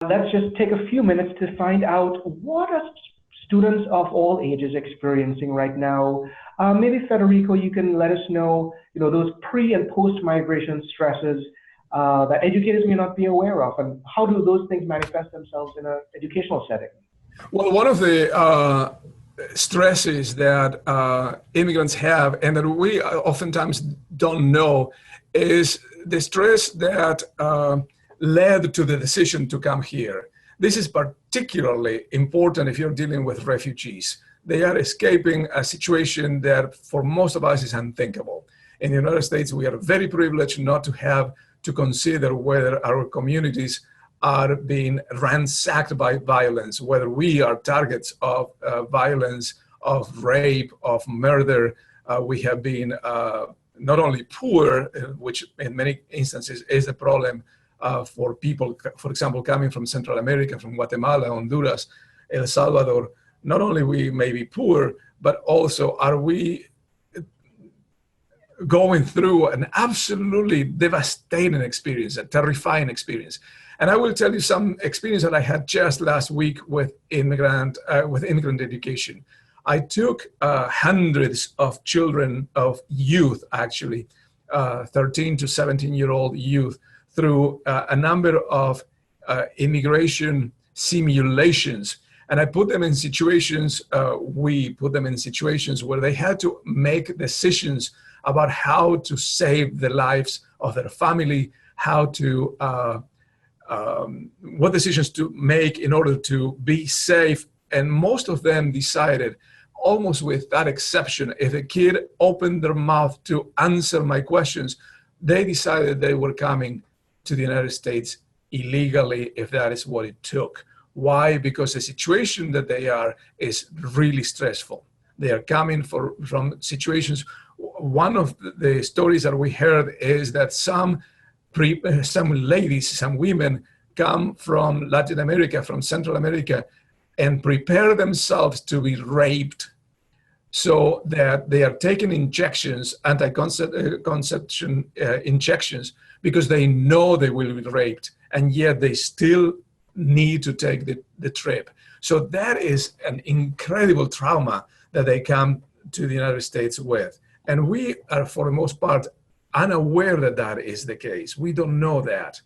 Let's just take a few minutes to find out what are students of all ages experiencing right now. Maybe Federico, you can let us know, those pre and post-migration stresses that educators may not be aware of, and how do those things manifest themselves in an educational setting? Well, one of the stresses that immigrants have and that we oftentimes don't know is the stress that led to the decision to come here. This is particularly important if you're dealing with refugees. They are escaping a situation that for most of us is unthinkable. In the United States, we are very privileged not to have to consider whether our communities are being ransacked by violence, whether we are targets of violence, of rape, of murder. We have been not only poor, which in many instances is a problem for people, for example, coming from Central America, from Guatemala, Honduras, El Salvador. Not only we may be poor, but also are we going through an absolutely devastating experience, a terrifying experience. And I will tell you some experience that I had just last week with immigrant education. I took hundreds of children, of youth actually, 13 to 17-year-old youth, through a number of immigration simulations. And I put them in situations, we put them in situations where they had to make decisions about how to save the lives of their family, how to, what decisions to make in order to be safe. And most of them decided, almost without exception, if a kid opened their mouth to answer my questions, they decided they were coming to the United States illegally, if that is what it took. Why? Because the situation that they are is really stressful. They are coming from situations. One of the stories that we heard is that some ladies, some women come from Latin America, from Central America, and prepare themselves to be raped, so that they are taking injections, anti-conception injections, because they know they will be raped, and yet they still need to take the trip. So that is an incredible trauma that they come to the United States with. And we are, for the most part, unaware that that is the case. We don't know that.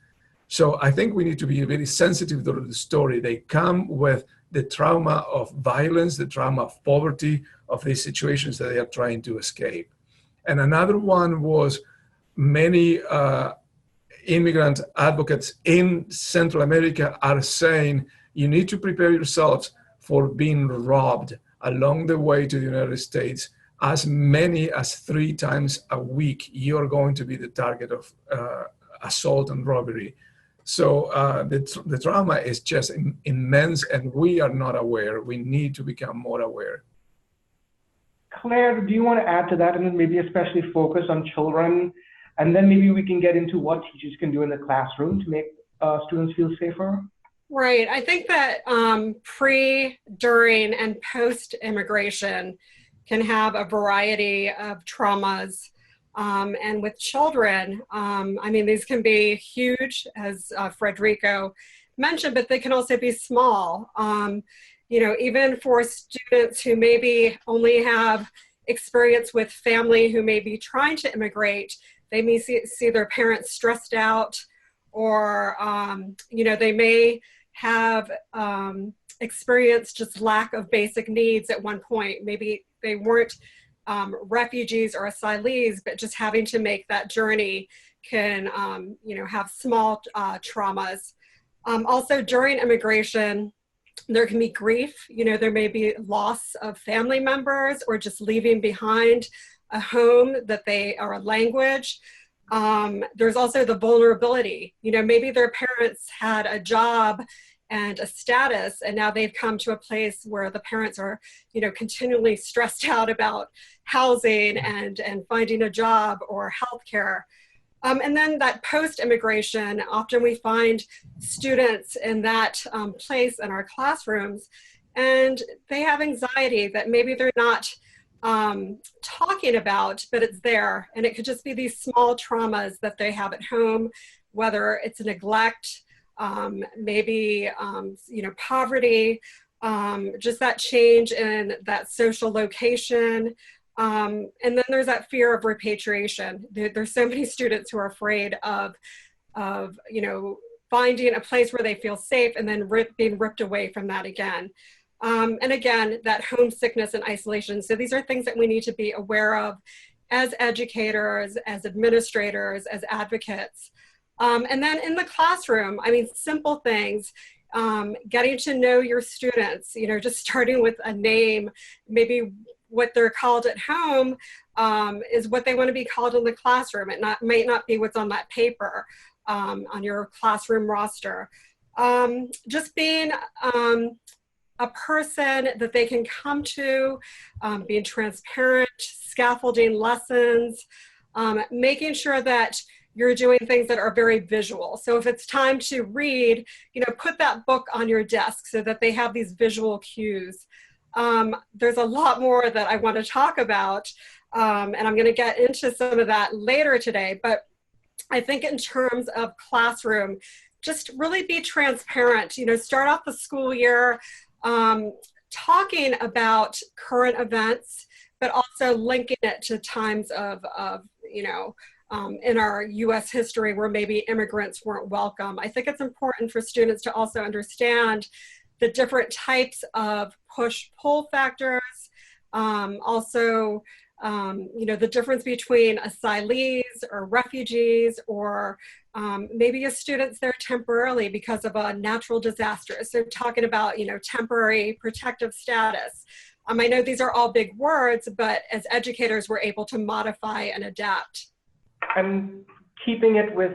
So I think we need to be very sensitive to the story. They come with the trauma of violence, the trauma of poverty, of these situations that they are trying to escape. And another one was many immigrant advocates in Central America are saying you need to prepare yourselves for being robbed along the way to the United States. As many as 3 times a week, you're going to be the target of assault and robbery. So the trauma is just immense, and we are not aware. We need to become more aware. Claire, do you want to add to that, and then maybe especially focus on children? And then maybe we can get into what teachers can do in the classroom to make students feel safer. Right. I think that pre, during, and post-immigration can have a variety of traumas. And with children, I mean, these can be huge, as Federico mentioned, but they can also be small. Even for students who maybe only have experience with family who may be trying to immigrate, they may see their parents stressed out, or, they may have experienced just lack of basic needs at one point. Maybe they weren't refugees or asylees, but just having to make that journey can, have small traumas. Also, during immigration, there can be grief. There may be loss of family members, or just leaving behind a home that they, or a language. There's also the vulnerability. Maybe their parents had a job and a status, and now they've come to a place where the parents are, continually stressed out about housing and finding a job or healthcare. And then that post-immigration, often we find students in that place in our classrooms, and they have anxiety that maybe they're not talking about, but it's there. And it could just be these small traumas that they have at home, whether it's neglect, maybe, poverty, just that change in that social location. And then there's that fear of repatriation. There's so many students who are afraid of finding a place where they feel safe and then being ripped away from that again. And again, that homesickness and isolation. So these are things that we need to be aware of as educators, as administrators, as advocates. And then in the classroom, I mean, simple things, getting to know your students, just starting with a name, maybe what they're called at home is what they want to be called in the classroom. It might not be what's on that paper on your classroom roster. Just being a person that they can come to, being transparent, scaffolding lessons, making sure that you're doing things that are very visual. So if it's time to read, put that book on your desk so that they have these visual cues. There's a lot more that I want to talk about, and I'm going to get into some of that later today, but I think in terms of classroom, just really be transparent, start off the school year talking about current events, but also linking it to times of in our US history where maybe immigrants weren't welcome. I think it's important for students to also understand the different types of push-pull factors, also the difference between asylees or refugees, or maybe a student's there temporarily because of a natural disaster. So talking about, temporary protective status. I know these are all big words, but as educators, we're able to modify and adapt. And keeping it with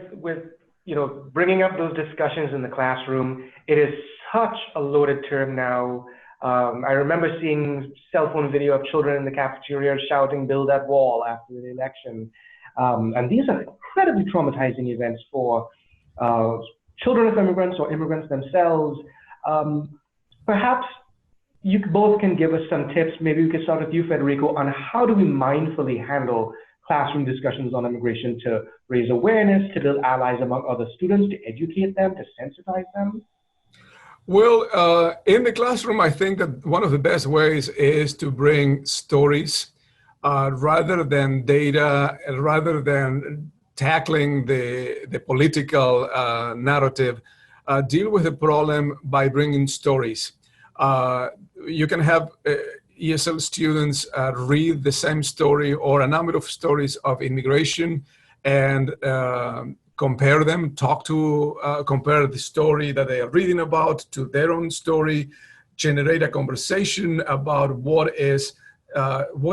bringing up those discussions in the classroom, it is such a loaded term now. I remember seeing cell phone video of children in the cafeteria shouting, "Build that wall," after the election. And these are incredibly traumatizing events for children of immigrants or immigrants themselves. Perhaps you both can give us some tips. Maybe we could start with you, Federico, on how do we mindfully handle classroom discussions on immigration to raise awareness, to build allies among other students, to educate them, to sensitize them? Well, in the classroom, I think that one of the best ways is to bring stories rather than data, rather than tackling the political narrative. Deal with the problem by bringing stories. You can have ESL students read the same story or a number of stories of immigration and compare them, compare the story that they are reading about to their own story, generate a conversation about what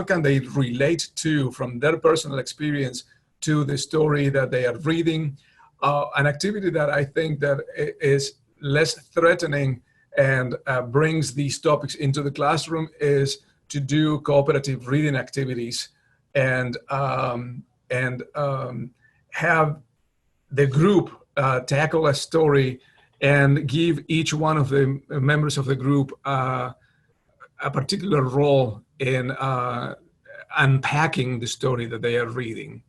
can they relate to from their personal experience to the story that they are reading. An activity that I think that is less threatening and brings these topics into the classroom is to do cooperative reading activities and have the group tackle a story and give each one of the members of the group a particular role in unpacking the story that they are reading.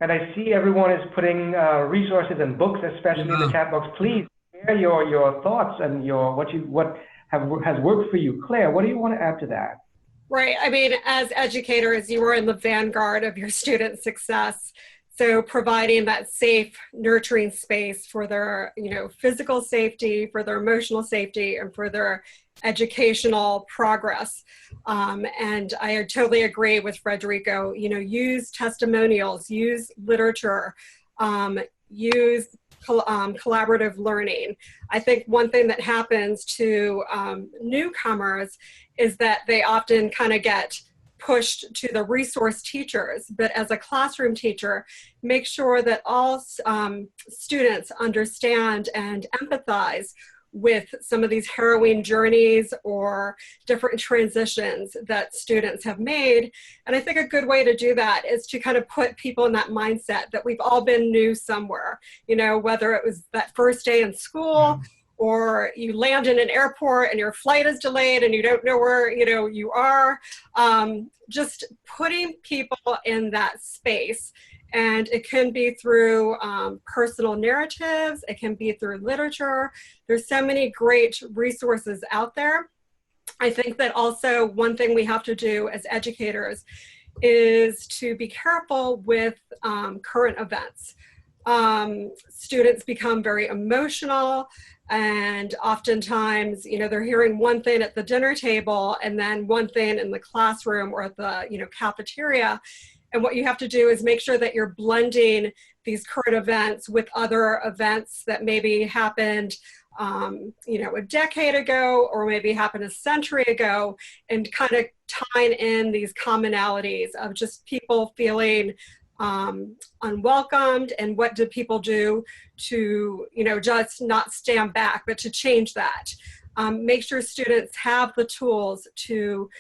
And I see everyone is putting resources and books, especially in the chat box. Please share your thoughts and what has worked for you. Claire, what do you want to add to that? Right. I mean, as educators, you are in the vanguard of your student success. So providing that safe, nurturing space for their, physical safety, for their emotional safety, and for their educational progress. And I totally agree with Federico. Use testimonials, use literature, use collaborative learning. I think one thing that happens to newcomers is that they often kind of get pushed to the resource teachers, but as a classroom teacher, make sure that all students understand and empathize with some of these harrowing journeys or different transitions that students have made. And I think a good way to do that is to kind of put people in that mindset that we've all been new somewhere, whether it was that first day in school, or you land in an airport and your flight is delayed and you don't know where you are. Just putting people in that space And it can be through personal narratives, it can be through literature. There's so many great resources out there. I think that also one thing we have to do as educators is to be careful with current events. Students become very emotional, and oftentimes, they're hearing one thing at the dinner table and then one thing in the classroom or at the, cafeteria. And what you have to do is make sure that you're blending these current events with other events that maybe happened a decade ago, or maybe happened a century ago, and kind of tying in these commonalities of just people feeling unwelcomed, and what do people do to, just not stand back, but to change that. Make sure students have the tools to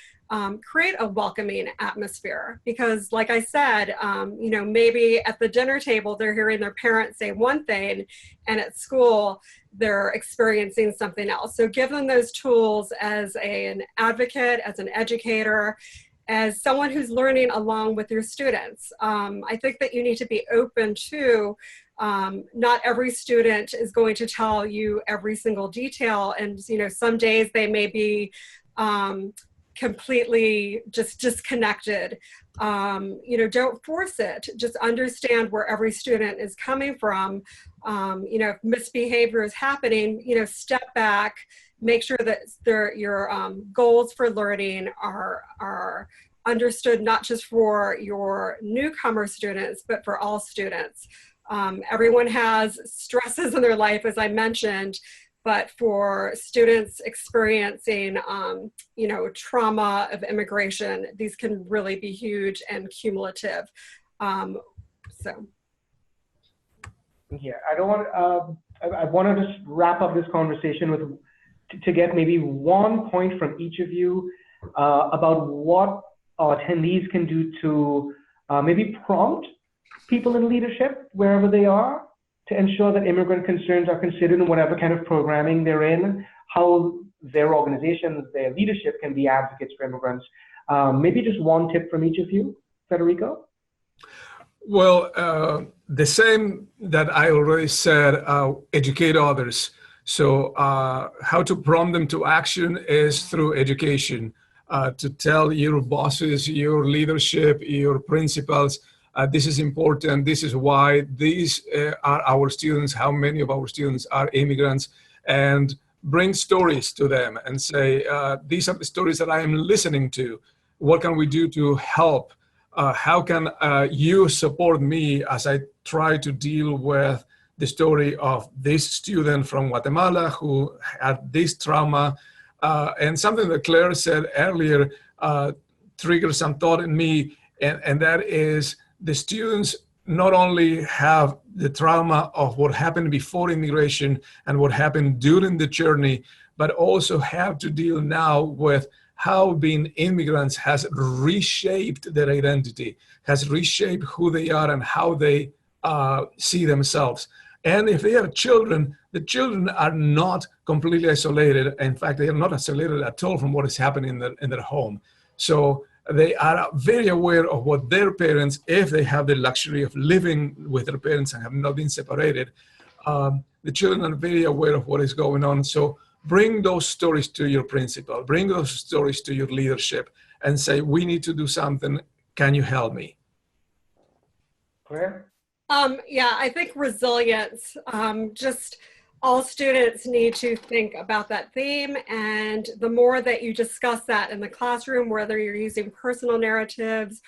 create a welcoming atmosphere, because like I said, maybe at the dinner table, they're hearing their parents say one thing, and at school, they're experiencing something else. So give them those tools as an advocate, as an educator, as someone who's learning along with your students. I think that you need to be open to, not every student is going to tell you every single detail, and some days they may be completely just disconnected. Don't force it. Just understand where every student is coming from. If misbehavior is happening, step back, make sure that your goals for learning are understood, not just for your newcomer students, but for all students. Everyone has stresses in their life, as I mentioned, but for students experiencing, trauma of immigration, these can really be huge and cumulative. Yeah, I want to just wrap up this conversation to get maybe one point from each of you about what our attendees can do to maybe prompt people in leadership wherever they are, to ensure that immigrant concerns are considered in whatever kind of programming they're in, how their organizations, their leadership can be advocates for immigrants. Maybe just one tip from each of you, Federico? Well, the same that I already said, educate others. So how to prompt them to action is through education. To tell your bosses, your leadership, your principals, this is important, this is why, these are our students, how many of our students are immigrants, and bring stories to them and say, these are the stories that I am listening to. What can we do to help? How can you support me as I try to deal with the story of this student from Guatemala who had this trauma? And something that Claire said earlier triggered some thought in me, and that is the students not only have the trauma of what happened before immigration and what happened during the journey, but also have to deal now with how being immigrants has reshaped their identity, has reshaped who they are and how they see themselves. And if they are children, the children are not completely isolated. In fact, they are not isolated at all from what is happening in their home. So they are very aware of what their parents, if they have the luxury of living with their parents and have not been separated, the children are very aware of what is going on. So bring those stories to your principal, bring those stories to your leadership, and say, we need to do something. Can you help me? Claire? Yeah, I think resilience, just all students need to think about that theme, and the more that you discuss that in the classroom, whether you're using personal narratives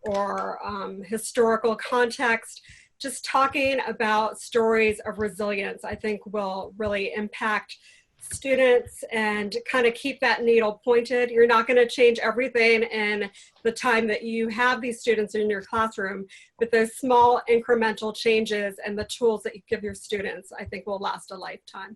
or historical context, just talking about stories of resilience, I think will really impact students and kind of keep that needle pointed. You're not going to change everything in the time that you have these students in your classroom, but those small incremental changes and the tools that you give your students, I think will last a lifetime.